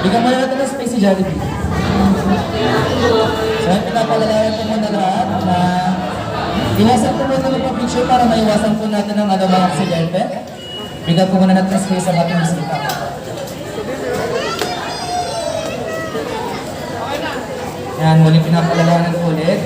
Bigyan mo na natin ng space si Jollibee. So, pinapalalayan po muna lahat na iwasan po muna magpa-picture para maiwasan po natin ang mga aksidente. Bigyan po muna natin ng space ang ating bisita. Yan, muli pinapalalayan po ulit.